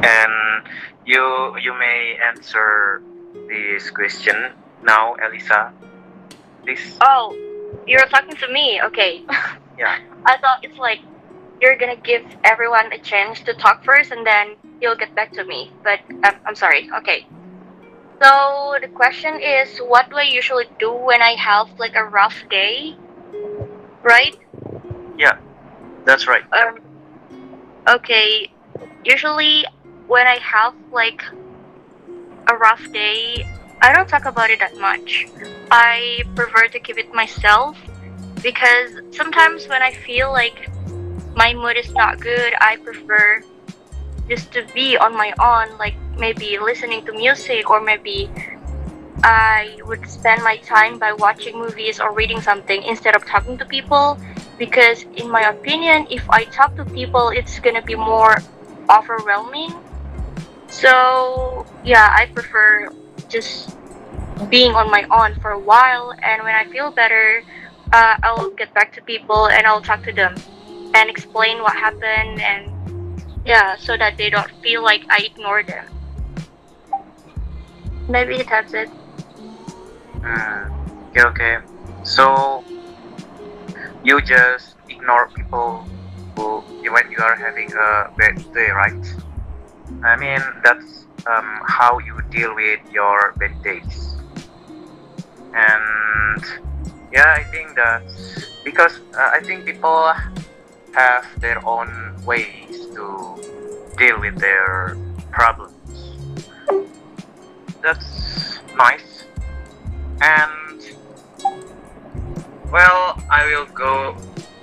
And you may answer this question now, Elisa, please. Oh, you're talking to me. Okay. Yeah. I thought it's like you're gonna give everyone a chance to talk first and then you'll get back to me. But I'm sorry. Okay. So the question is, what do I usually do when I have like a rough day, right? Yeah, that's right. Okay. Usually, when I have like a rough day, I don't talk about it that much. I prefer to keep it myself because sometimes when I feel like my mood is not good, I prefer just to be on my own, like maybe listening to music, or maybe I would spend my time by watching movies or reading something instead of talking to people. Because, in my opinion, if I talk to people, it's gonna be more overwhelming. So, yeah, I prefer just being on my own for a while, and when I feel better, I'll get back to people and I'll talk to them and explain what happened, and yeah, so that they don't feel like I ignore them. Maybe that's it. Mm, okay, okay. So you just ignore people who when you are having a bad day, right? I mean that's how you deal with your bad days. And yeah, I think that's because I think people have their own ways to deal with their problems. That's nice. And well, I will go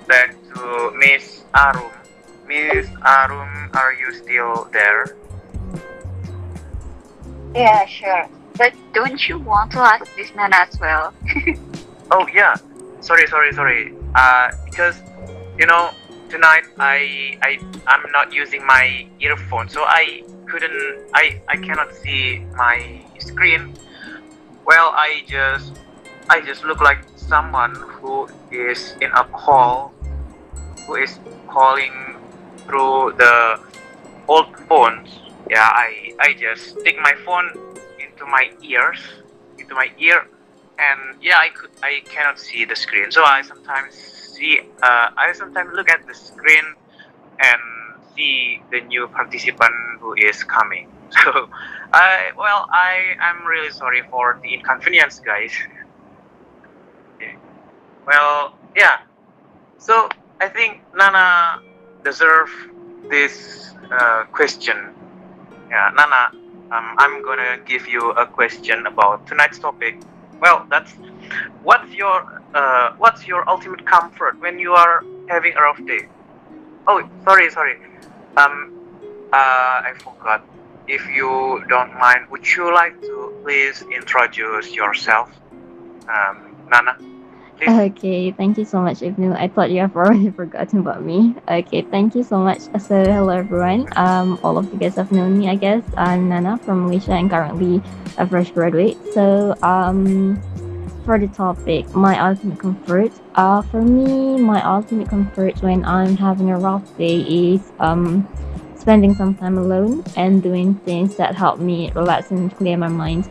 back to Miss Arum. Miss Arum, are you still there? Yeah, sure. But don't you want to ask this Nana as well? Oh yeah. Sorry. Because you know tonight I'm not using my earphone, so I cannot see my screen. Well, I just look like someone who is in a call, who is calling through the old phones. Yeah, I just stick my phone into my ears, into my ear, and yeah, I cannot see the screen. So I sometimes look at the screen and see the new participant who is coming. So I'm really sorry for the inconvenience, guys. Okay. Well, yeah. So I think Nana deserve this question. Yeah, Nana, I'm gonna give you a question about tonight's topic. Well, that's what's your ultimate comfort when you are having a rough day? Oh, sorry. Um, I forgot. If you don't mind, would you like to please introduce yourself, Nana? Please. Okay, thank you so much, Ibnu. I thought you have already forgotten about me. Okay, thank you so much. So, hello everyone. All of you guys have known me, I guess. I'm Nana from Malaysia and currently a fresh graduate. So, for the topic, my ultimate comfort. For me, my ultimate comfort when I'm having a rough day is spending some time alone and doing things that help me relax and clear my mind.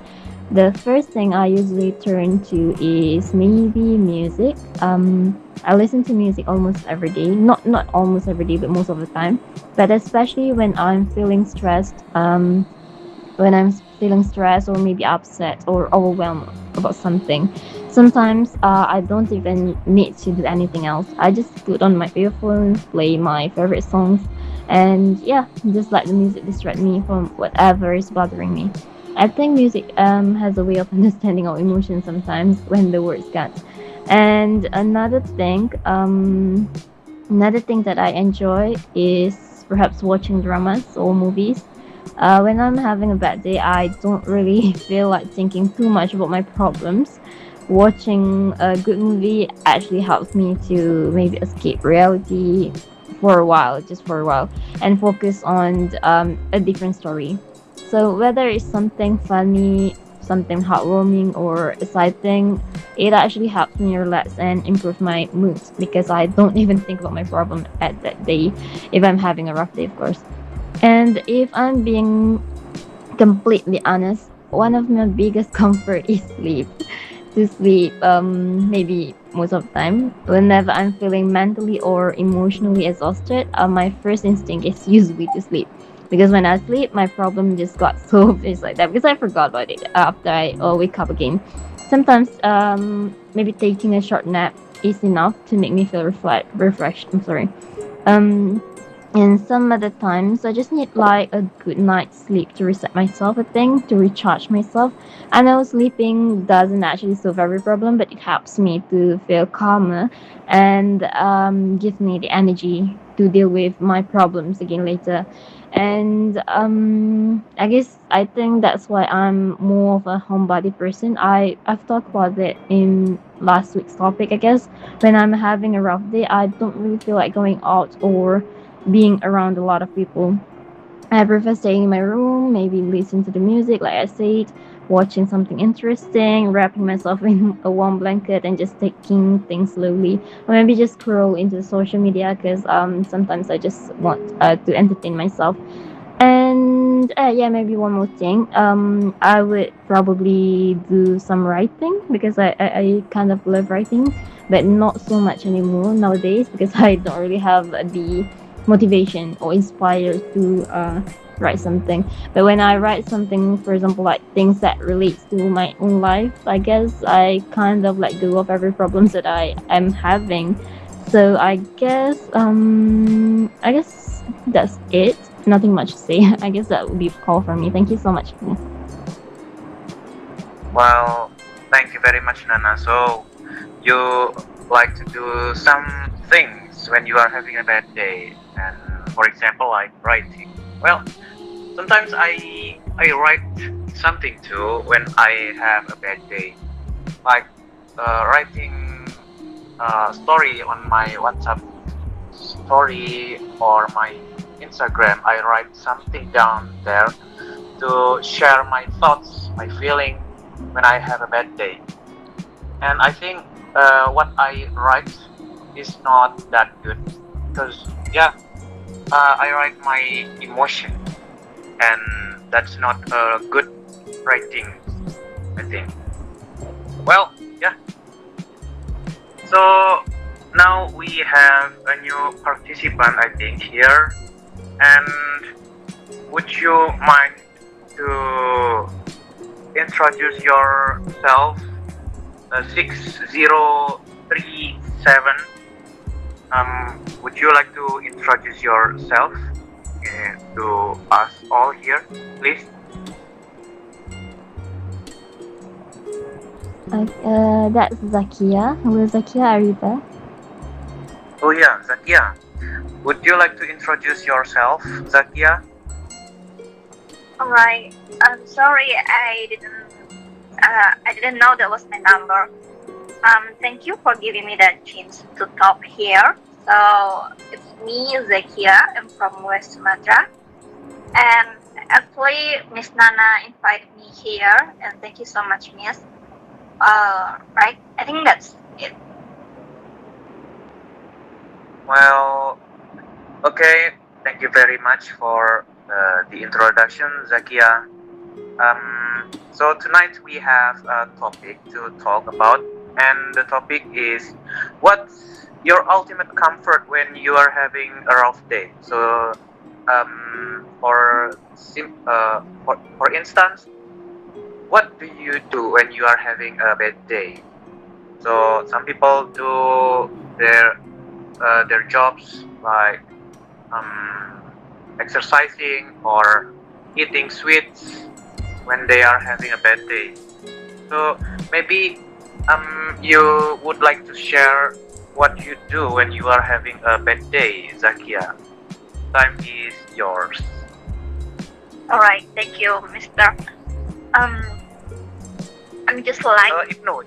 The first thing I usually turn to is maybe music. I listen to music almost every day. Not almost every day, but most of the time. But especially when I'm feeling stressed. When I'm feeling stressed or maybe upset or overwhelmed about something. Sometimes I don't even need to do anything else. I just put on my earphones, play my favorite songs, and yeah, just let the music distract me from whatever is bothering me. I think music has a way of understanding our emotions sometimes when the words can't. And another thing that I enjoy is perhaps watching dramas or movies. When I'm having a bad day, I don't really feel like thinking too much about my problems. Watching a good movie actually helps me to maybe escape reality for a while, just for a while, and focus on a different story. So whether it's something funny, something heartwarming, or exciting, it actually helps me relax and improve my mood because I don't even think about my problem at that day if I'm having a rough day, of course. And if I'm being completely honest, one of my biggest comfort is sleep. To sleep, maybe most of the time. Whenever I'm feeling mentally or emotionally exhausted, my first instinct is usually to sleep. Because when I sleep, my problem just got solved. It's like that because I forgot about it after I wake up again. Sometimes, maybe taking a short nap is enough to make me feel refreshed. I'm sorry. Um, and some other times I just need like a good night's sleep to reset myself, I think, to recharge myself. I know sleeping doesn't actually solve every problem, but it helps me to feel calmer and gives me the energy to deal with my problems again later. And I guess I think that's why I'm more of a homebody person. I've talked about it in last week's topic, I guess. When I'm having a rough day, I don't really feel like going out or being around a lot of people. I prefer staying in my room, maybe listen to the music, like I said, watching something interesting, wrapping myself in a warm blanket, and just taking things slowly. Or maybe just scroll into social media because sometimes I just want to entertain myself. And yeah, maybe one more thing. I would probably do some writing because I kind of love writing, but not so much anymore nowadays because I don't really have the motivation or inspired to write something. But when I write something, for example, like things that relates to my own life, I guess I kind of let go of every problems that I am having. So I guess that's it. Nothing much to say. I guess that would be all for me. Thank you so much. Well, thank you very much, Nana. So, you like to do some things when you are having a bad day, and for example, like writing. Well, sometimes I write something too when I have a bad day, like writing a story on my WhatsApp story or my Instagram. I write something down there to share my thoughts, my feeling when I have a bad day. And I think what I write is not that good because yeah, I write my emotion, and that's not a good writing, I think. Well, yeah. So now we have a new participant, I think, here. And would you mind to introduce yourself? 6037. Would you like to introduce yourself to us all here, please? That's Zakia. Hello, Zakia. Are you there? Oh yeah, Zakia. Would you like to introduce yourself, Zakia? Alright. I'm sorry, I didn't know that was my number. Thank you for giving me that chance to talk here. So it's me, Zakia. I'm from West Sumatra, and actually, Miss Nana invited me here, and thank you so much, Miss. Right? I think that's it. Well, okay. Thank you very much for the introduction, Zakia. So tonight we have a topic to talk about, and the topic is what's your ultimate comfort when you are having a rough day. So, for instance, what do you do when you are having a bad day? So some people do their jobs like um, exercising or eating sweets when they are having a bad day. So maybe you would like to share what you do when you are having a bad day, Zakia. Time is yours. Alright, thank you, Mister. Um, I'm just like, Ibnu.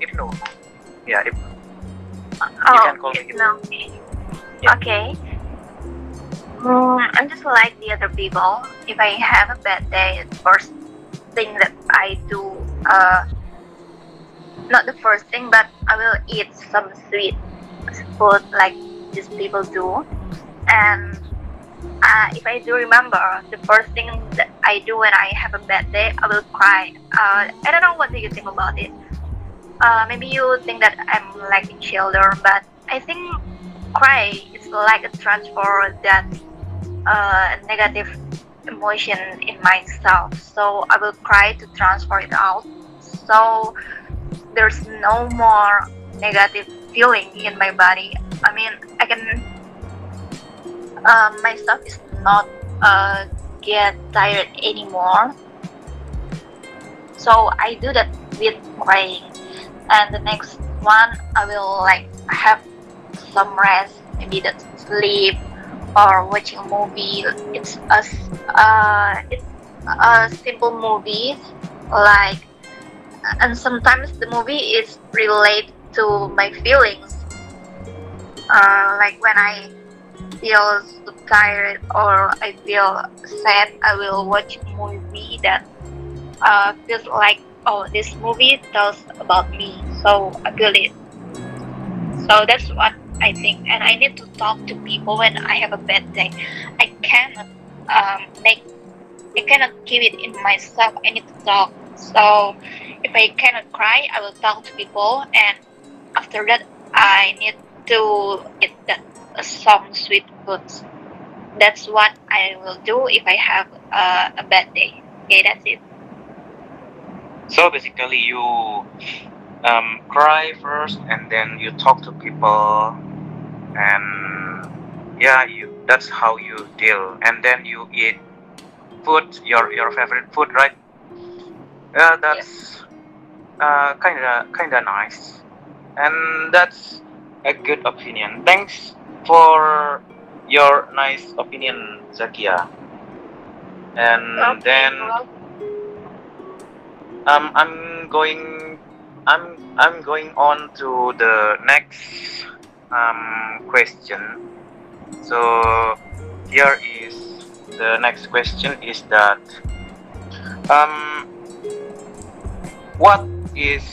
Yeah, Ibnu. You oh, can call me it's Ibnu. no. Yeah. Okay. I'm just like the other people. If I have a bad day, the first thing that I do, not the first thing, but I will eat some sweet food like these people do. And If I do remember, the first thing that I do when I have a bad day, I will cry. I don't know what do you think about it. Maybe you think that I'm like a childer, but I think cry is like a transfer that negative emotion in myself. So I will cry to transfer it out. So there's no more negative feeling in my body. I mean, I can myself is not get tired anymore. So I do that with crying. And the next one, I will like have some rest, maybe that's sleep or watching a movie. It's a simple movie, like, and sometimes the movie is related to my feelings. Like when I feel so tired or I feel sad, I will watch a movie that feels like, oh, this movie tells about me, so I feel it. So that's what I think, and I need to talk to people when I have a bad day. I cannot make, I cannot keep it in myself. I need to talk. So if I cannot cry, I will talk to people, and after that, I need to eat that some sweet foods. That's what I will do if I have a bad day. Okay, that's it. So basically, you cry first, and then you talk to people, and yeah, you that's how you deal, and then you eat food, your favorite food, right? Yeah, that's kinda nice, and that's a good opinion. Thanks for your nice opinion, Zakia. And then Well, I'm going I'm going on to the next question. So here is the next question is that um what is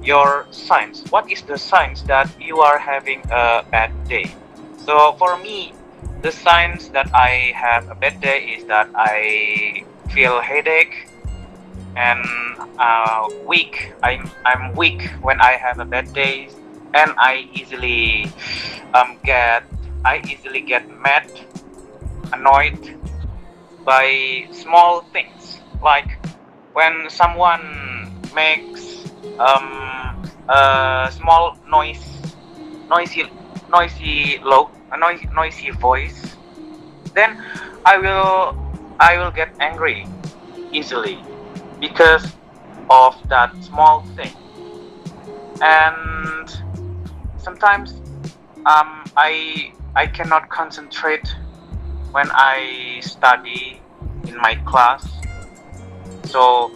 your signs? What is the signs that you are having a bad day? So for me, the signs that I have a bad day is that I feel headache and weak. I'm weak when I have a bad day, and get I easily get mad, annoyed by small things, like when someone makes a small noisy noisy voice, then I will I will get angry easily because of that small thing. And sometimes I cannot concentrate when I study in my class, so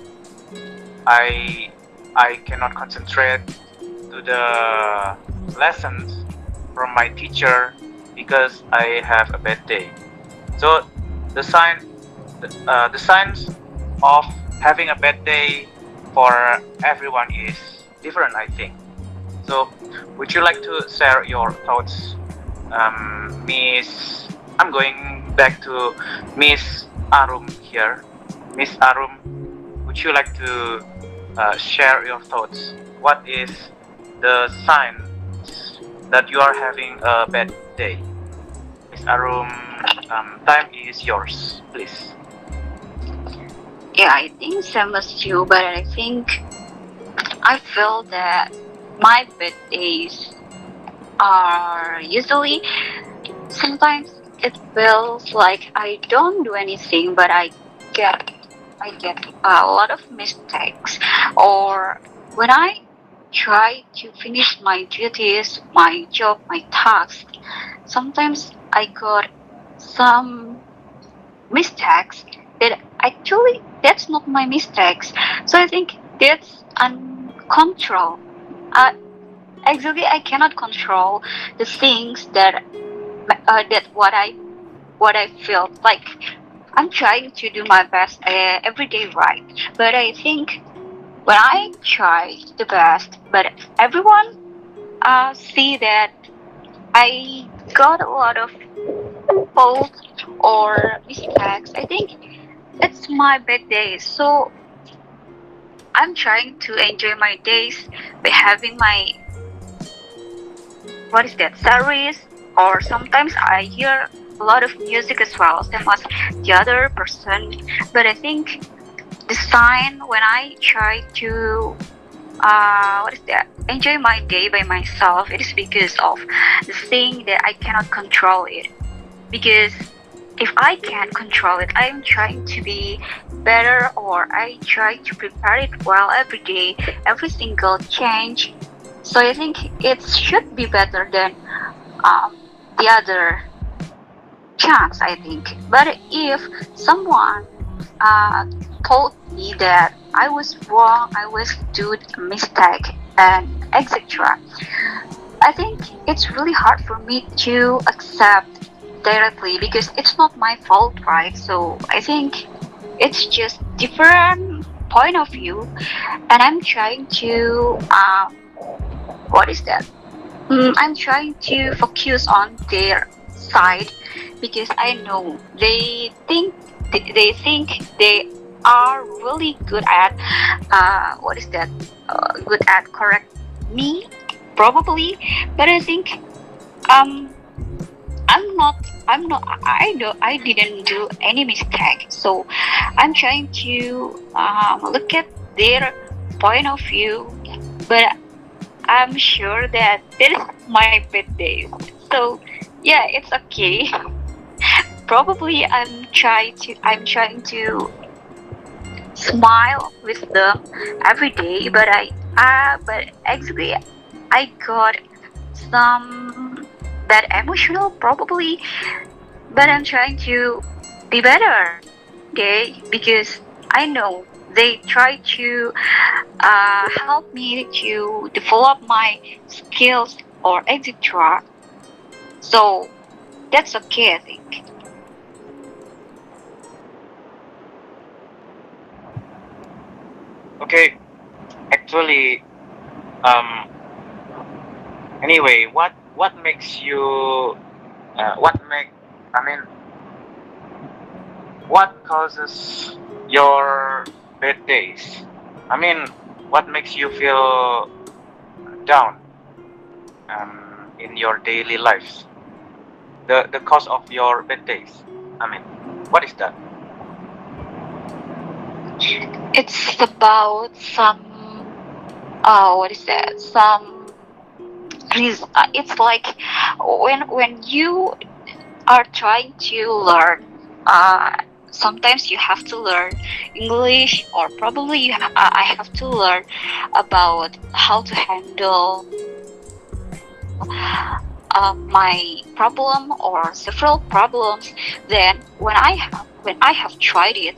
I I cannot concentrate to the lessons from my teacher because I have a bad day. So the the signs of having a bad day for everyone is different, I think. So would you like to share your thoughts, Miss? I'm going back to Miss Arum here. Miss Arum, would you like to share your thoughts? What is the sign that you are having a bad day? Miss Arum, time is yours, please. Yeah, I think same as you, but I think I feel that my bad days are usually sometimes it feels like I don't do anything, but get I get a lot of mistakes, or when I try to finish my duties, my job, my task, sometimes I got some mistakes that actually that's not my mistakes. So I think that's uncontrol. Uh, Actually, I cannot control the things that what I feel like. I'm trying to do my best every day, right? But I think when I try the best, but everyone see that I got a lot of faults or mistakes, I think it's my bad day. So I'm trying to enjoy my days by having my, what is that, series, or sometimes I hear a lot of music as well, same as the other person. But I think the sign when I try to what is that, enjoy my day by myself, it is because of the thing that I cannot control it. Because if I can't control it, I'm trying to be better, or I try to prepare it well every day, every single change. So I think it should be better than um, the other chance, I think. But if someone uh, told me that I was wrong, I was doing a mistake, and etc., I think it's really hard for me to accept directly because it's not my fault, right? So I think it's just different point of view, and I'm trying to what is that? I'm trying to focus on their side because I know they think they are really good at what is that? Good at correct me, probably. But I think um I'm not. I'm not. I do. I didn't do any mistake. So I'm trying to look at their point of view, but I'm sure that this is my bad days. So yeah, it's okay. Probably I'm trying to smile with them every day, but but actually I got some bad emotional probably, but I'm trying to be better day because I know they try to help me to develop my skills or etc. So that's okay, I think. Okay, actually, um, anyway, what makes you, what make, I mean, what causes your bad days? I mean, what makes you feel down in your daily lives? The cause of your bad days. I mean, what is that? It's about some what is that? Some reason. It's like when you are trying to learn. Sometimes you have to learn English, or probably I have to learn about how to handle my problem or several problems. Then when I have tried it,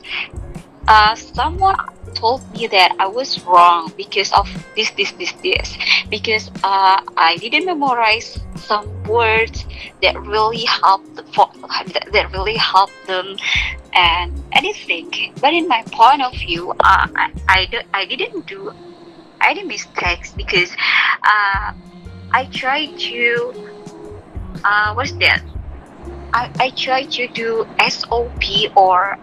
someone told me that I was wrong because of this, because I didn't memorize some words that really that really helped them and anything. But in my point of view, I didn't do any mistakes because I tried to what's that? I try to do SOP or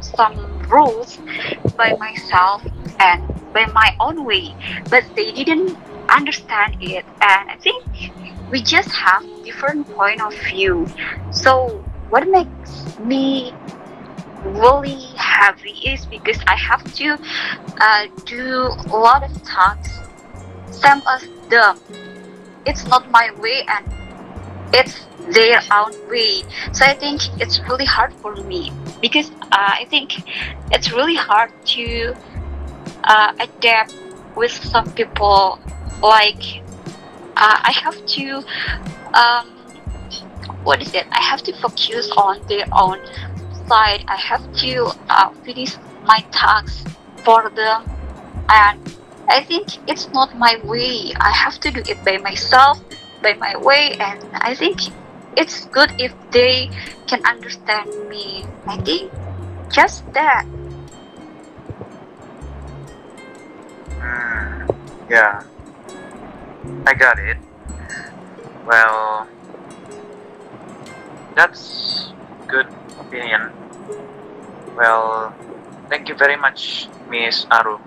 some rules by myself and by my own way, but they didn't understand it, and I think we just have different point of view. So what makes me really heavy is because I have to do a lot of tasks, same as them. It's not my way, and it's their own way. So I think it's really hard for me because I think it's really hard to adapt with some people. Like I have to um, what is it? I have to focus on their own side. I have to finish my tasks for them, and I think it's not my way. I have to do it by myself, by my way, and I think it's good if they can understand me. I think just that. Yeah, I got it. Well, that's good opinion. Well, thank you very much, Miss Aru.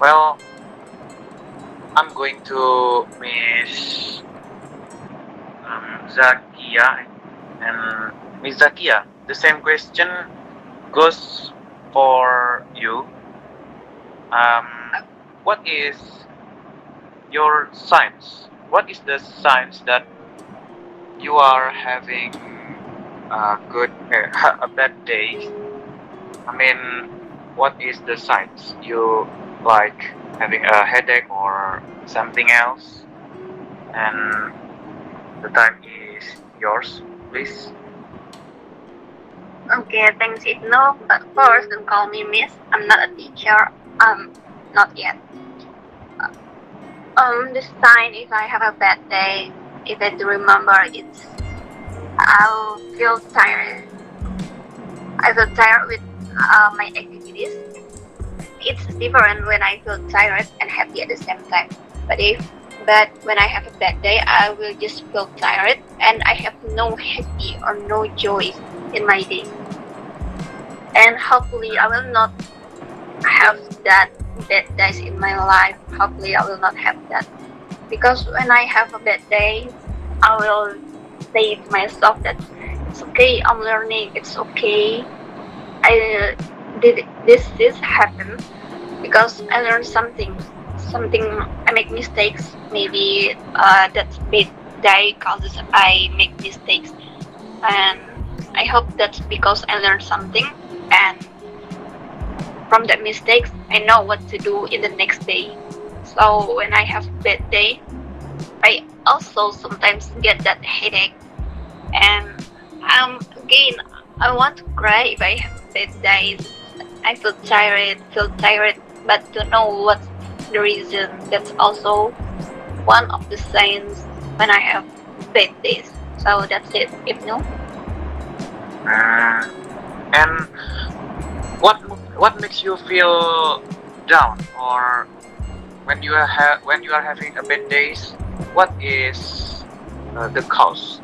Well, I'm going to Miss Zakia and Miss Zakia. The same question goes for you. Um, what is your signs? What is the signs that you are having a good a bad day? I mean, what is the signs? You like having a headache or something else? And the time is yours, please. Okay, thanks, Ibnu. But first, don't call me Miss. I'm not a teacher. Not yet. The sign if I have a bad day, if I do remember, it's I'll feel tired. I feel tired with my activities. It's different when I feel tired and happy at the same time. But when I have a bad day, I will just feel tired and I have no happy or no joy in my day. And hopefully, I will not have that bad days in my life. Hopefully, I will not have that because when I have a bad day, I will say to myself that it's okay. I'm learning. It's okay. I did this happen because I learned something. I make mistakes. Maybe that bad day causes I make mistakes, and I hope that's because I learned something, and from that mistakes I know what to do in the next day. So when I have bad day, I also sometimes get that headache, and again I want to cry if I have bad days. I feel tired, but don't know what's the reason. That's also one of the signs when I have bad days. So that's it. If no, And what makes you feel down, or when you are having a bad days? What is the cause?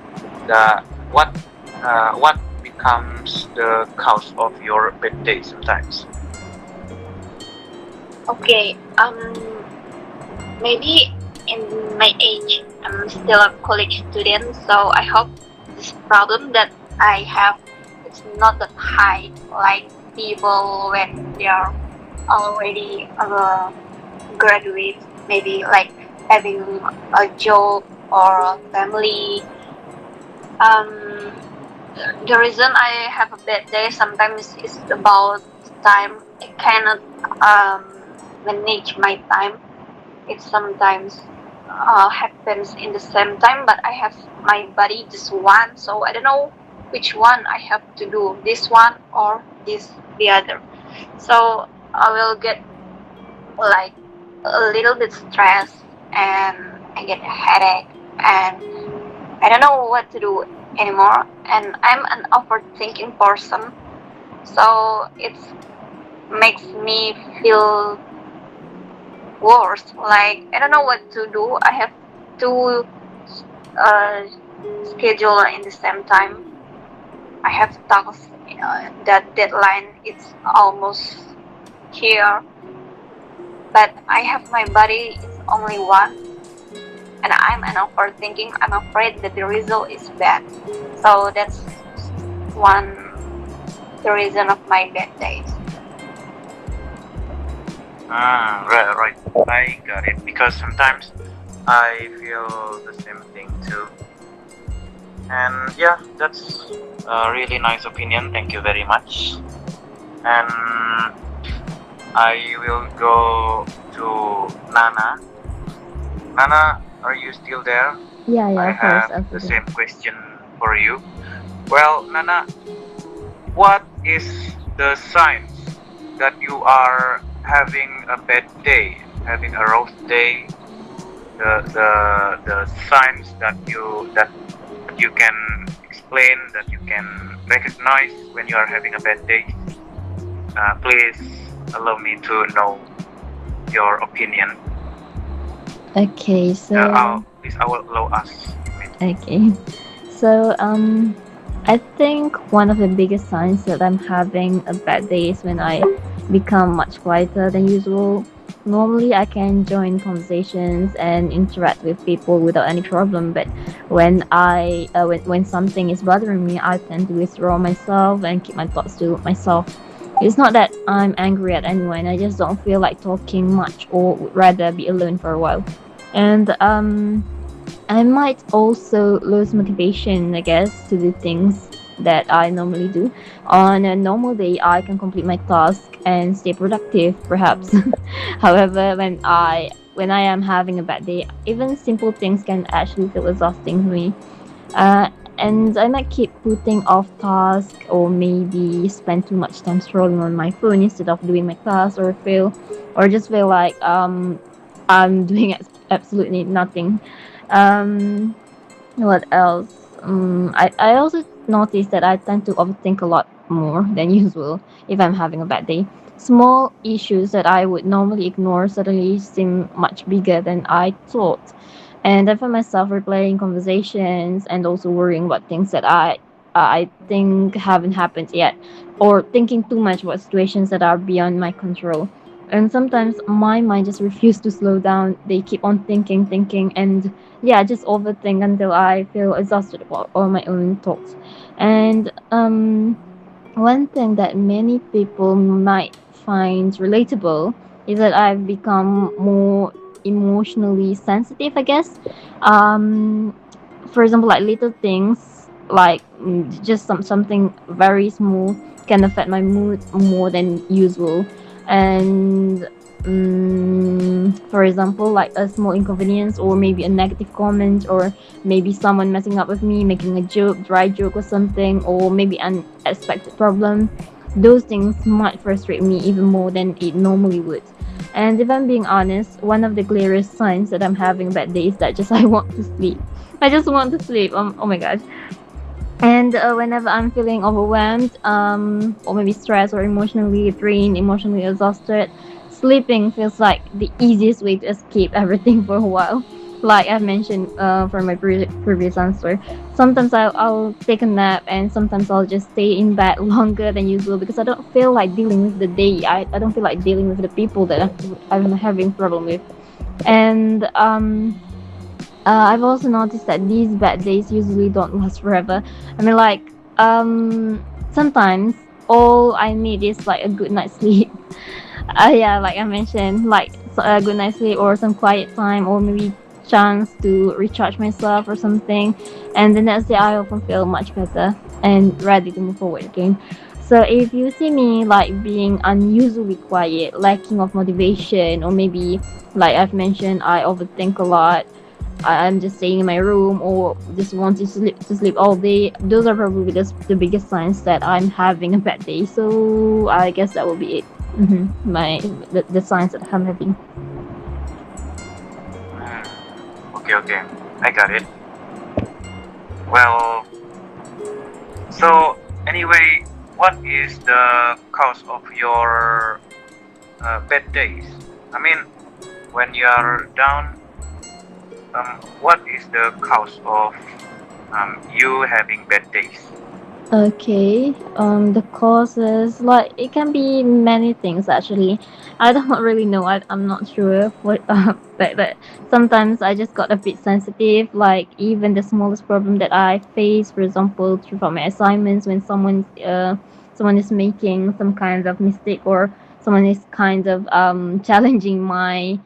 The what becomes the cause of your bad days sometimes? okay. Maybe in my age, I'm still a college student, so I hope this problem that I have it's not that high like people when they are already graduate, maybe like having a job or a family. Um, the reason I have a bad day sometimes is about time. I cannot manage my time. It sometimes happens in the same time, but I have my body just one, so I don't know which one I have to do, this one or this the other. So I will get like a little bit stressed and I get a headache and I don't know what to do anymore. And I'm an overthinking person, so it makes me feel worse. Like I don't know what to do. I have to schedule in the same time. I have tasks. That deadline is almost here, but I have my body is only one, and I'm an overthinking. I'm afraid that the result is bad. So that's one the reason of my bad days. Right. I got it. Because sometimes I feel the same thing too. And yeah, that's a really nice opinion. Thank you very much. And I will go to Nana. Nana, are you still there? Yeah, I of course, have the absolutely. same question for you. Well, Nana, what is the signs that you are having a bad day, having a rough day? The signs that you can explain, that you can recognize when you are having a bad day. Please allow me to know your opinion. Okay, so Please allow us. okay, so I think one of the biggest signs that I'm having a bad day is when I become much quieter than usual. Normally, I can join conversations and interact with people without any problem, but when something is bothering me, I tend to withdraw myself and keep my thoughts to myself. It's not that I'm angry at anyone. I just don't feel like talking much, or would rather be alone for a while. And I might also lose motivation, I guess, to do things that I normally do. On a normal day, I can complete my task and stay productive, perhaps. However, when I am having a bad day, even simple things can actually feel exhausting to me. Uh, and I might keep putting off tasks, or maybe spend too much time scrolling on my phone instead of doing my task, or just feel like I'm doing absolutely nothing. um, what else? I also noticed that I tend to overthink a lot more than usual if I'm having a bad day. Small issues that I would normally ignore suddenly seem much bigger than I thought. And I find myself replaying conversations and also worrying about things that I think haven't happened yet, or thinking too much about situations that are beyond my control. And sometimes my mind just refuses to slow down. They keep on thinking, and yeah, just overthink until I feel exhausted about all my own thoughts. And one thing that many people might find relatable is that I've become more emotionally sensitive, I guess. Um, for example, like little things, like just something very small can affect my mood more than usual. And for example, like a small inconvenience, or maybe a negative comment, or maybe someone messing up with me, making a joke, dry joke or something, or maybe an unexpected problem. Those things might frustrate me even more than it normally would. And if I'm being honest, one of the clearest signs that I'm having a bad day is that just I want to sleep. I just want to sleep. Oh my god. And whenever I'm feeling overwhelmed, or maybe stressed, or emotionally drained, emotionally exhausted, sleeping feels like the easiest way to escape everything for a while. Like I've mentioned from my previous answer, sometimes I'll take a nap, and sometimes I'll just stay in bed longer than usual because I don't feel like dealing with the day. I don't feel like dealing with the people that I'm having problem with. And I've also noticed that these bad days usually don't last forever. I mean, like, sometimes all I need is like a good night's sleep. Yeah, like I mentioned, like a good night's sleep, or some quiet time, or maybe chance to recharge myself or something. And the next day, I often feel much better and ready to move forward again. So if you see me like being unusually quiet, lacking of motivation, or maybe like I've mentioned, I overthink a lot, I'm just staying in my room, or just want to sleep all day. Those are probably the biggest signs that I'm having a bad day. So I guess that will be it. The signs that I'm having. Okay, okay, I got it. Well, so anyway, what is the cause of your bad days? I mean, when you are down, what is the cause of you having bad days? Okay. The causes, like it can be many things actually. I don't really know. I'm not sure what. But sometimes I just got a bit sensitive. Like even the smallest problem that I face, for example, throughout my assignments, when someone is making some kind of mistake, or someone is kind of challenging my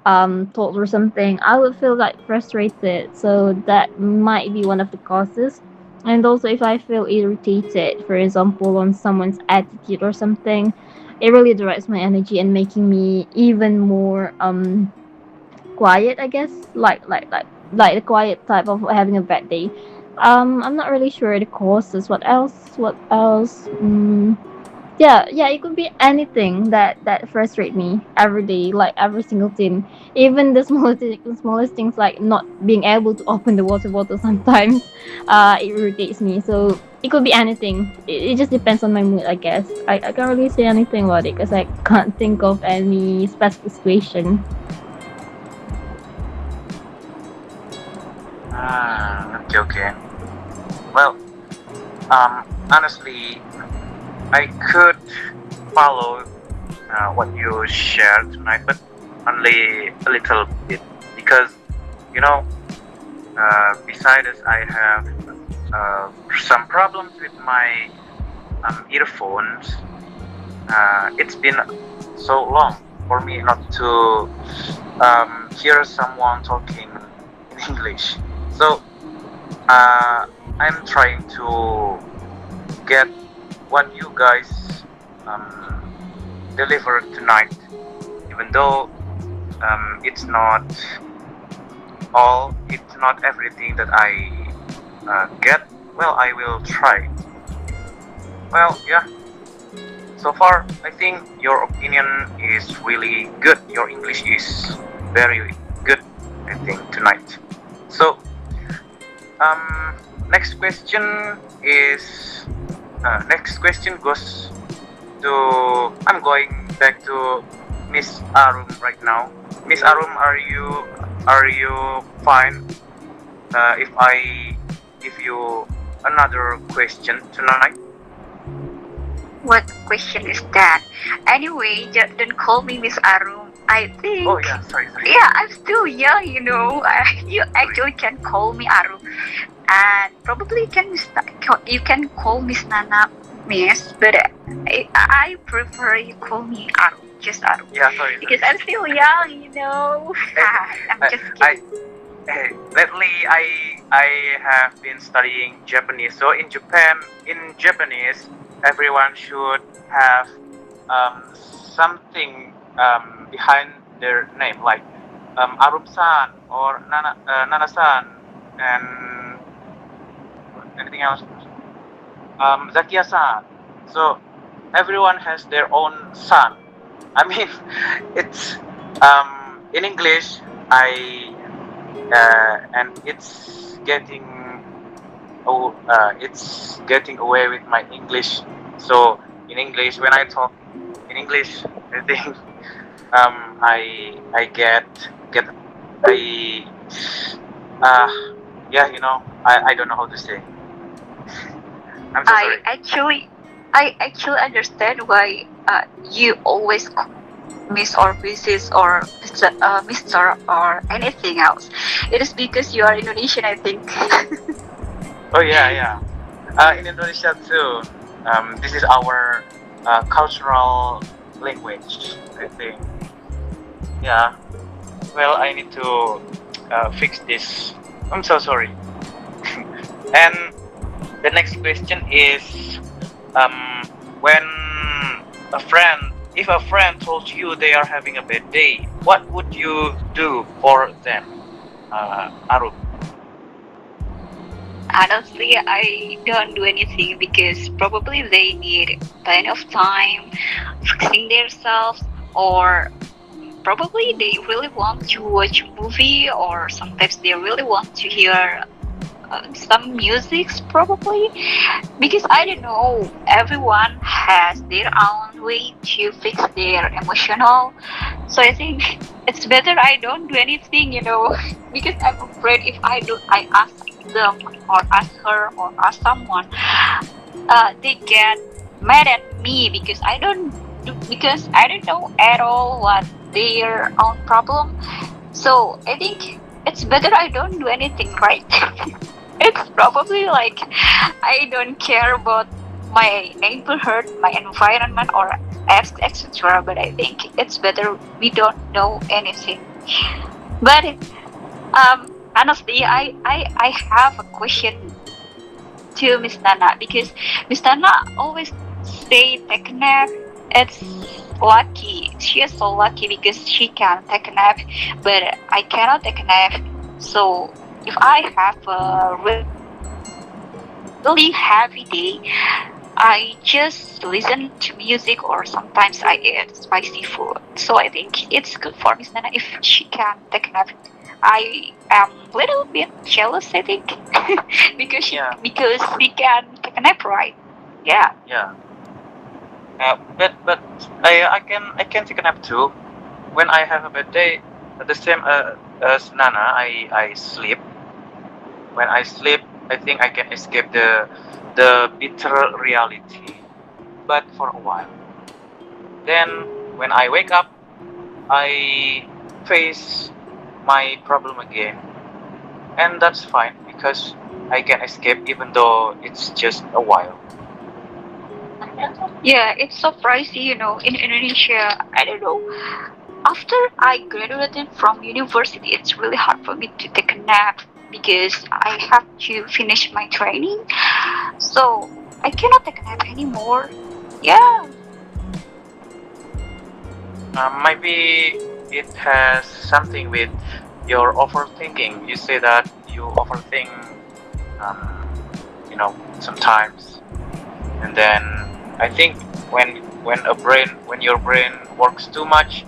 thoughts or something, I would feel like frustrated. So that might be one of the causes. And also, if I feel irritated, for example, on someone's attitude or something, it really directs my energy and making me even more quiet, I guess. Like the quiet type of having a bad day. I'm not really sure the causes. What else? What else? Yeah, it could be anything that frustrate me every day, like every single thing, even the smallest things, like not being able to open the water bottle sometimes. It irritates me. So it could be anything. It just depends on my mood, I guess. I can't really say anything about it because I can't think of any specific situation. Okay, okay. Well, Honestly, I could follow what you shared tonight, but only a little bit because you know, besides I have some problems with my earphones. It's been so long for me not to hear someone talking in English. So I'm trying to get what you guys um, delivered tonight, even though it's not everything that I get. Well, I will try. Well, yeah. So far, I think your opinion is really good. Your English is very good, I think, tonight. So, um, next question is next question goes to. I'm going back to Miss Arum right now. Miss Arum, are you fine if I give you another question tonight? What question is that? Anyway, don't call me Miss Arum. I think. Oh yeah, sorry. Yeah, I'm still young, you know. You actually can call me Arum, and probably you can call Miss Nana Miss, but I prefer you call me Arum, just Arum, Yeah, sorry. because I'm still young, you know. I'm I, just I, kidding. lately I have been studying Japanese. So in Japanese, everyone should have something behind their name, like Arum-san or Nana-san, and anything else, Zakia-san. So everyone has their own son. I mean, it's in English. And it's getting away with my English. So in English, when I talk in English, I think I get I uh yeah, I don't know how to say. I'm so I sorry. actually, I actually understand why you always call Miss or Mrs. or Mr. or anything else. It is because you are Indonesian, I think. Oh yeah. In Indonesia too. This is our cultural language, I think. Yeah. Well, I need to fix this. I'm so sorry. And the next question is, when if a friend told you they are having a bad day, what would you do for them, Arup? Honestly, I don't do anything because probably they need plenty of time fixing themselves, or probably they really want to watch a movie, or sometimes they really want to hear some musics, probably, because I don't know, everyone has their own way to fix their emotional. So I think it's better I don't do anything, you know, because I'm afraid if I ask them or ask her or ask someone, they get mad at me because I don't know at all what their own problem. So I think it's better I don't do anything, right? It's probably like I don't care about my neighborhood, my environment, or etc. But I think it's better we don't know anything. But honestly, I have a question to Miss Nana, because Miss Nana always say take a nap. It's lucky. She is so lucky because she can take a nap, but I cannot take a nap. So if I have a really heavy day, I just listen to music, or sometimes I eat spicy food. So I think it's good for Miss Nana if she can take a nap. I am a little bit jealous, I think, because Yeah. she can take a nap, right? Yeah. Yeah. But I can take a nap too. When I have a bad day, the same as Nana, I sleep. When I sleep, I think I can escape the bitter reality, but for a while. Then, when I wake up, I face my problem again, and that's fine because I can escape even though it's just a while. Yeah, it's so pricey, in Indonesia. I don't know. After I graduated from university, it's really hard for me to take a nap because I have to finish my training. So I cannot take a nap anymore. Yeah, Maybe it has something with your overthinking. You say that you overthink, um, sometimes, and then I think when your brain works too much,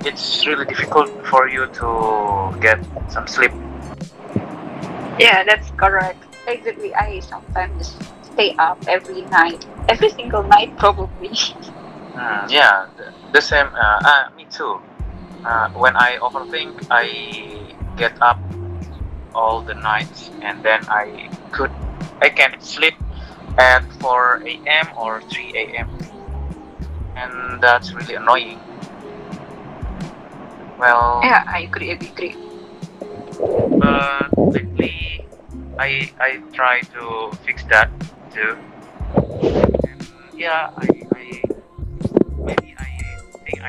it's really difficult for you to get some sleep. yeah, that's correct. Exactly. I sometimes stay up every night, every single night probably. Yeah, the same. Me too. When I overthink, I get up all the nights, and then I can sleep at 4 a.m. or 3 a.m. and that's really annoying. Well, Yeah, I agree. I agree. but lately I try to fix that too. And yeah, I maybe I think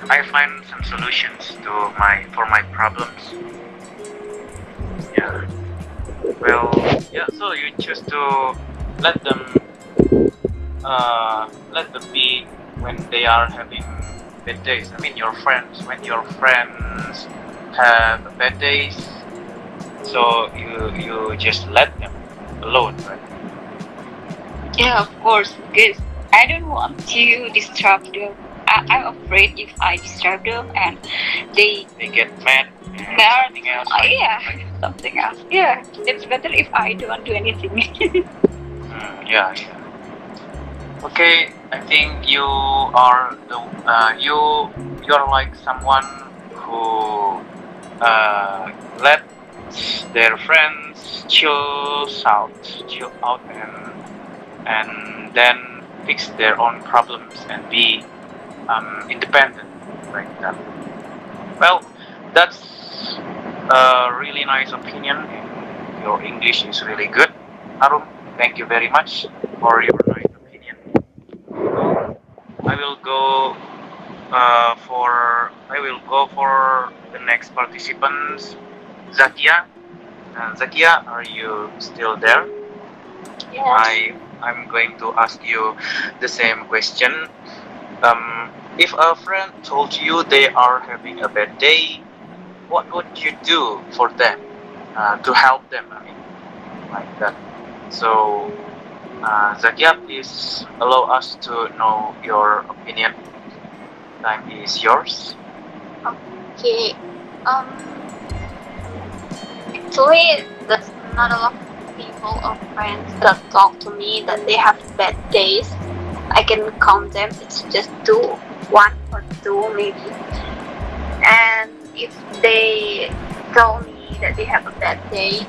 I find some solutions to my for my problems. Yeah. Well, yeah. So you choose to let them let them be when they are having bad days. I mean, your friends when your friends have bad days, so you just let them alone, right? Yeah, of course, because I don't want to disturb them. I'm afraid if I disturb them and they They get mad and are, something else, right? yeah, something else. Yeah, it's better if I don't do anything. Yeah, yeah. Okay, I think you are the you're like someone who let their friends chill out, and then fix their own problems and be independent like that. Well, that's a really nice opinion. Your English is really good, Arum. Thank you very much for your nice opinion. Well, I will go for the next participants. Zakia. Zakia, are you still there? Yes. I'm going to ask you the same question. If a friend told you they are having a bad day, what would you do for them to help them? I mean, like that. So, Zakia, please allow us to know your opinion. Time is yours. Okay. Actually, there's not a lot of people or friends that talk to me that they have bad days. I can count them. It's just one or two maybe. And if they tell me that they have a bad day,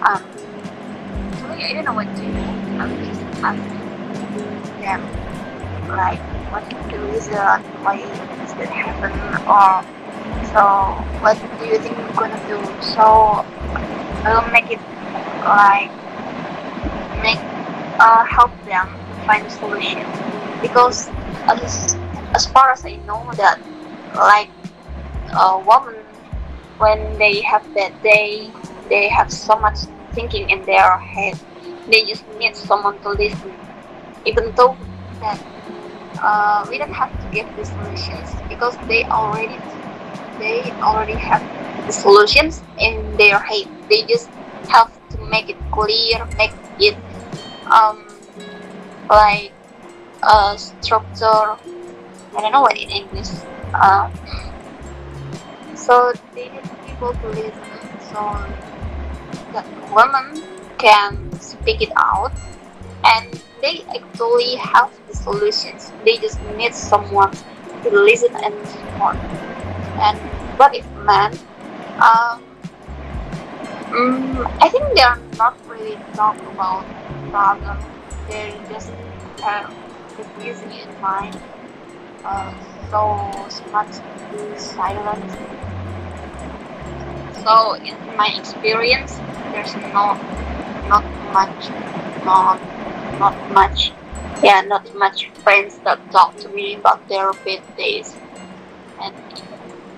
actually I don't know what to do. I'm just asking them like what is the reason why this did happen, or so what do you think you're gonna do? So I will make it like make help them find a solution, because as far as I know that like a woman, when they have bad day, they have so much thinking in their head, they just need someone to listen, even though that we don't have to give the solutions, because they already have the solutions in their head. They just have to make it clear, make it um like a structure. I don't know what in English. So they need people to listen, so that women can speak it out, and they actually have the solutions. They just need someone to listen and support. And what if man? Um, I think they are not really talk about problem. They just have the busy in mind. Uh, so much silent. So in my experience, there's not much, not not much, yeah, not much friends that talk to me about their birthdays. And if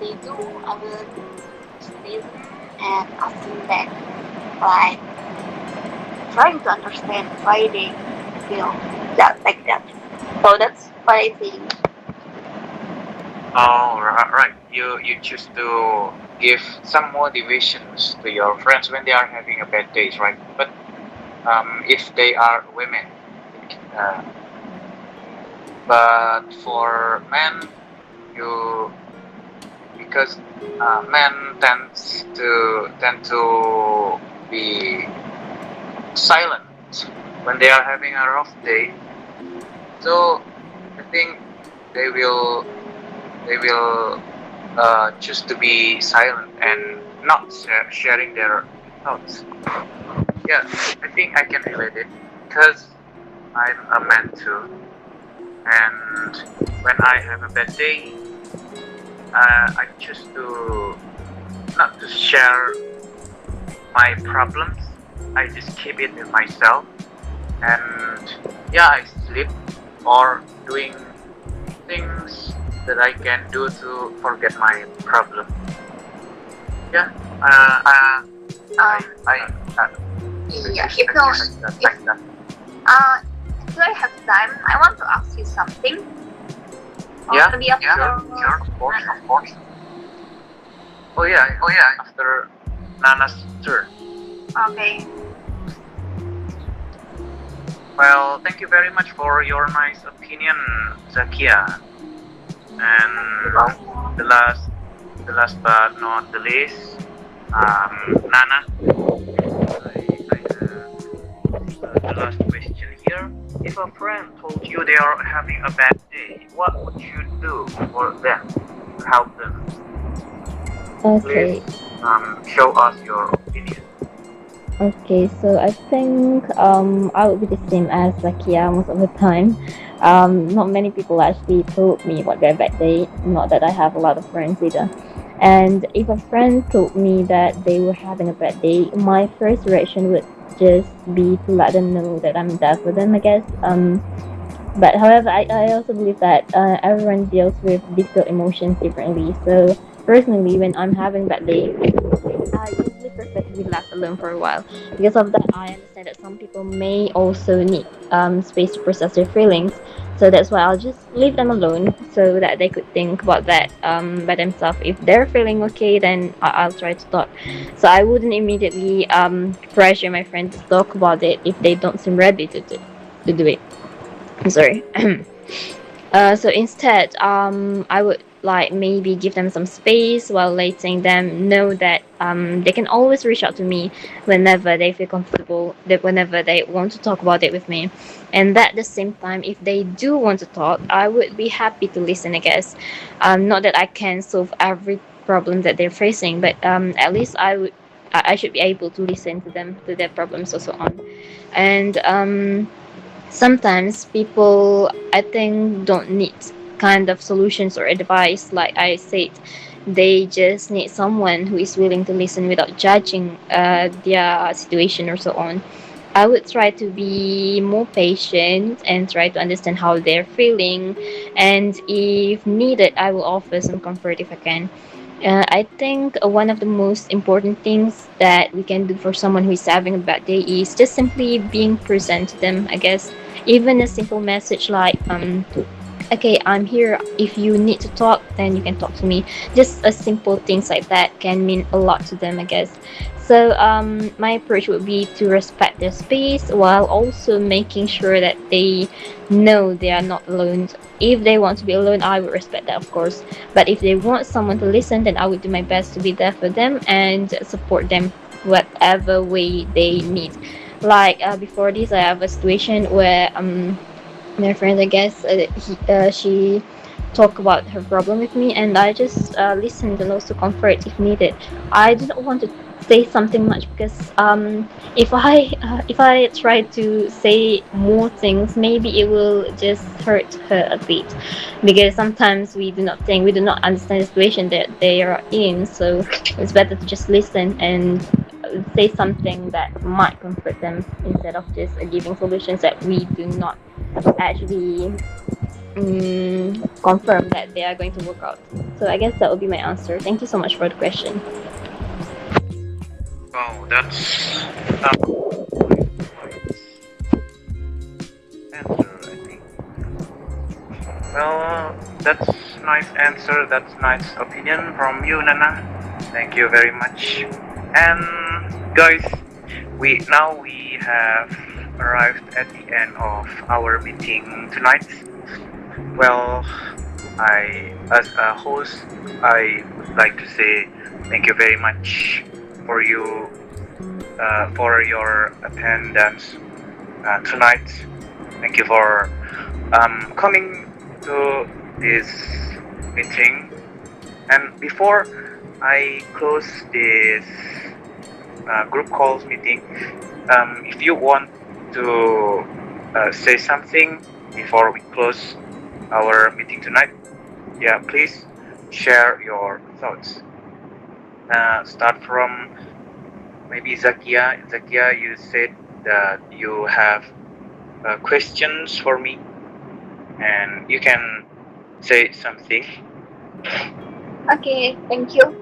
they do, I will just listen and ask them back, like trying to understand why they feel that like that. So that's what I think. Oh, right. You choose to give some motivations to your friends when they are having a bad days, right? But if they are women, uh, but for men, you because men tend to be silent when they are having a rough day. So I think they will choose to be silent and not sharing their thoughts. Yeah, I think I can relate it because I'm a man too, and when I have a bad day, I choose to not to share my problems. I just keep it in myself, and yeah, I sleep or doing things that I can do to forget my problem. Yeah, Um, I yeah, just if no, like that. uh, do I have time? I want to ask you something. Or Yeah, maybe after. sure, of course. Oh yeah, after Nana's turn. Okay. Well, thank you very much for your nice opinion, Zakia. And the last but not the least, Nana. I have the last question here. If a friend told you they are having a bad day, what would you do for them to help them? Okay. Please show us your opinion. Okay, so I think I would be the same as Zakia most of the time. Not many people actually told me what their bad day. Not that I have a lot of friends either. And if a friend told me that they were having a bad day, my first reaction would just be to let them know that I'm there for them, I guess. But however, I also believe that everyone deals with difficult emotions differently. So personally, when I'm having bad day, I usually prefer to be left alone for a while. Because of that, I understand that some people may also need space to process their feelings. So that's why I'll just leave them alone so that they could think about that by themselves. If they're feeling okay, then I'll try to talk. So I wouldn't immediately pressure my friend to talk about it if they don't seem ready to do it. I'm sorry. So instead, I would like maybe give them some space while letting them know that they can always reach out to me whenever they feel comfortable, that whenever they want to talk about it with me. And at the same time, if they do want to talk, I would be happy to listen, I guess. Not that I can solve every problem that they're facing, but at least I should be able to listen to them, to their problems, also on. And sometimes people, I think, don't need kind of solutions or advice. Like I said, they just need someone who is willing to listen without judging their situation or so on. I would try to be more patient and try to understand how they're feeling, and if needed, I will offer some comfort if I can. I think one of the most important things that we can do for someone who is having a bad day is just simply being present to them, I guess. Even a simple message like, okay, I'm here. If you need to talk, then you can talk to me. Just a simple things like that can mean a lot to them, I guess. So my approach would be to respect their space while also making sure that they know they are not alone. If they want to be alone, I would respect that, of course. But if they want someone to listen, then I would do my best to be there for them and support them whatever way they need. Like before this, I have a situation where my friend, I guess, she talked about her problem with me, and I just listened and also comfort if needed. I didn't want to say something much because if I try to say more things, maybe it will just hurt her a bit, because sometimes we do not understand the situation that they are in. So it's better to just listen and say something that might comfort them, instead of just giving solutions that we do not actually confirm that they are going to work out. So I guess that would be my answer. Thank you so much for the question. Wow, that's answer, I think. Well, that's nice answer. That's nice opinion from you, Nana. Thank you very much. And guys, we have arrived at the end of our meeting tonight. Well, as a host, I would like to say thank you very much for you for your attendance tonight. Thank you for coming to this meeting. And before I close this group calls meeting, if you want to say something before we close our meeting tonight, yeah, please share your thoughts. Start from maybe Zakia. Zakia, you said that you have questions for me, and you can say something. Okay, thank you.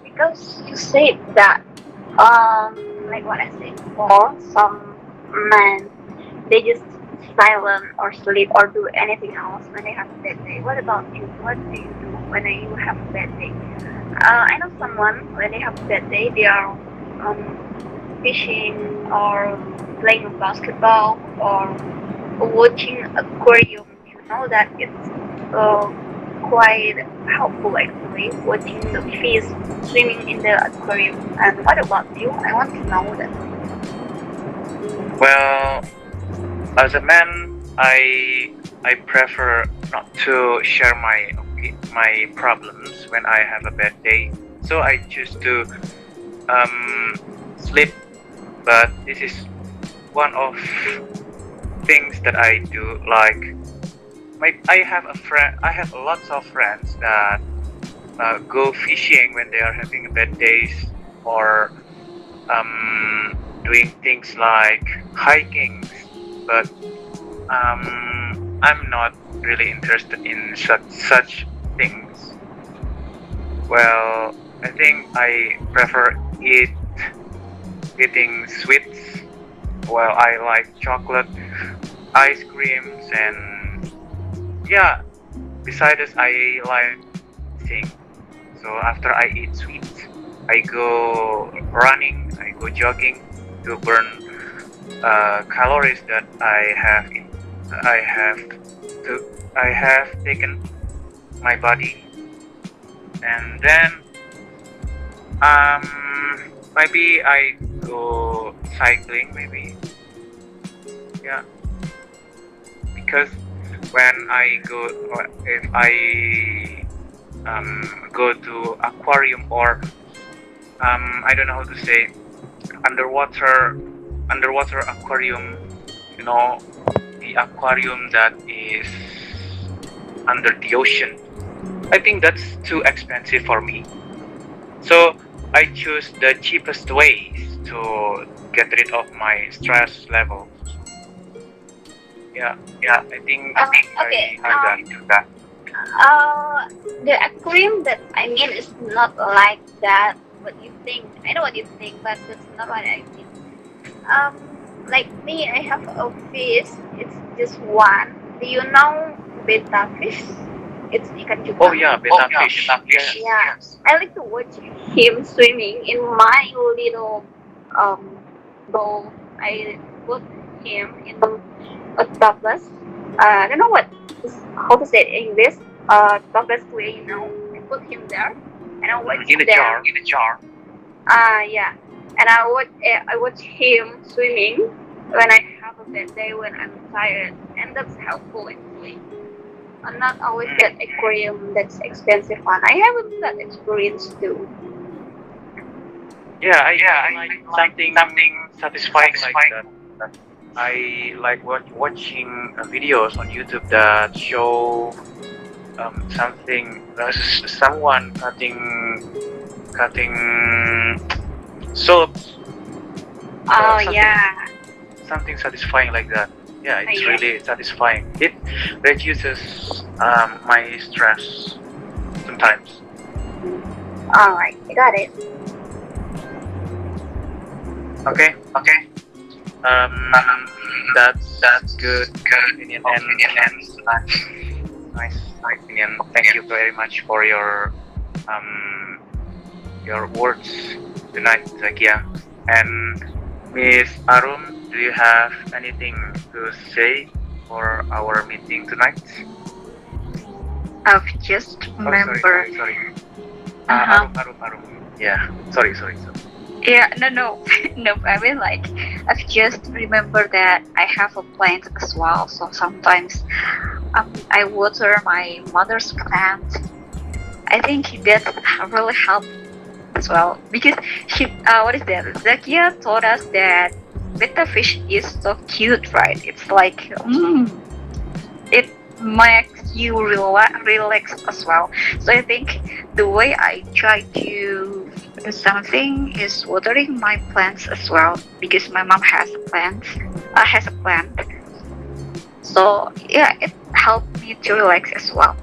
Because you said that, like what I said before, some men they just silent or sleep or do anything else when they have a bad day. What about you? What do you do when you have a bad day? I know someone when they have a bad day, they are fishing or playing basketball or watching aquarium. You know that it's quite helpful actually, watching the fish swimming in the aquarium. And what about you? I want to know that. Well, as a man, I prefer not to share my problems when I have a bad day. So I choose to sleep. But this is one of things that I do. Like I have a friend. I have lots of friends that go fishing when they are having bad days, or doing things like hiking. But I'm not really interested in such things. Well, I think I prefer eating sweets. Well, I like chocolate, ice creams, and yeah. Besides, I like sing. So after I eat sweets, I go running, I go jogging to burn calories that I have I have taken my body. And then maybe I go cycling, maybe. Yeah, because when I go, or if I go to aquarium, or I don't know how to say, underwater aquarium, you know, the aquarium that is under the ocean. I think that's too expensive for me. So I choose the cheapest ways to get rid of my stress levels. Yeah, I think Okay. I do that. The aquarium that I mean is not like that. What you think? I know what you think, but that's not what I mean. Um, like me, I have a fish. It's just one. Do you know betta fish? It's ikan cupang. Oh yeah, betta fish. Yes. Yeah, I like to watch him swimming in my little bowl. I put him in a topless. I don't know how to say it in English. Topless way, you know. I put him there, and I watch In a them. jar. In a jar. Yeah, and I watch him swimming when I have a bad day, when I'm tired, and that's helpful actually. I'm not always that aquarium that's expensive one. I haven't that experience too. Yeah, I like something satisfying like that. I like watching videos on YouTube that show something someone cutting soaps. Oh Something yeah. something satisfying like that. Yeah, it's Yeah. really satisfying. It reduces my stress sometimes. All right, I got it. Okay, okay. That's good opinion and nice opinion. Thank you very much for your words tonight, Zakia. And Miss Arum, do you have anything to say for our meeting tonight? I've just Oh, remember. sorry. Uh-huh. Arum. Yeah, sorry. Yeah, no. No, I mean like I've just remember that I have a plant as well. So sometimes I water my mother's plant. I think that really helped as well because she what is that? Zakia told us that betta fish is so cute, right? It's like it makes you relax as well. So I think the way I try to do something is watering my plants as well because my mom has a plant. So yeah, it helped me to relax as well.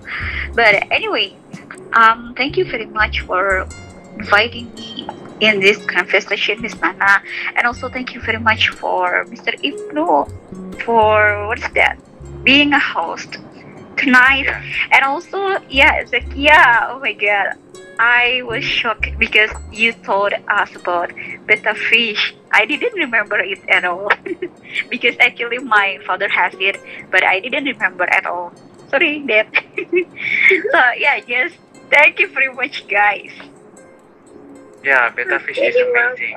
But anyway, thank you very much for inviting me in this conversation, Miss Nana, and also thank you very much for Mr. Ibnu for what is that? Being a host tonight. Yeah. And also, yeah, Zakia, oh my god, I was shocked because you told us about betta fish. I didn't remember it at all because actually my father has it, but I didn't remember at all. Sorry, Dad. So yeah, just thank you very much, guys. Yeah, betta fish is amazing.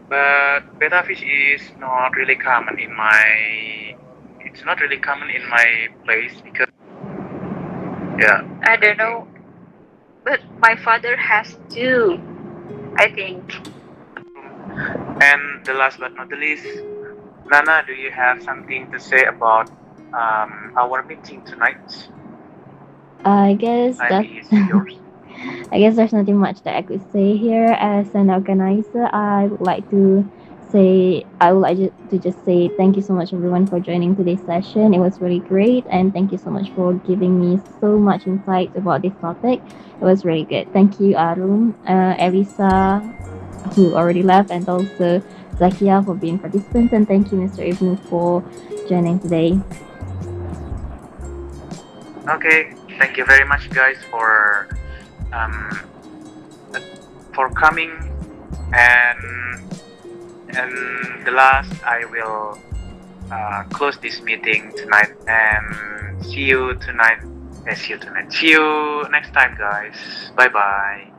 But betta fish is not really common in my. It's not really common in my place because. Yeah. I don't know, but my father has two, I think. And the last but not the least, Nana, do you have something to say about our meeting tonight? I guess Time that's is yours. I guess there's nothing much that I could say here. As an organizer, I would like to just say thank you so much everyone for joining today's session. It was really great, and thank you so much for giving me so much insight about this topic. It was really good. Thank you, Arum, Elisa, who already left, and also Zakia for being participants, and thank you, Mr. Ibnu, for joining today. Okay, thank you very much, guys, for coming. And the last, I will close this meeting tonight and see you tonight. See you next time, guys. Bye bye.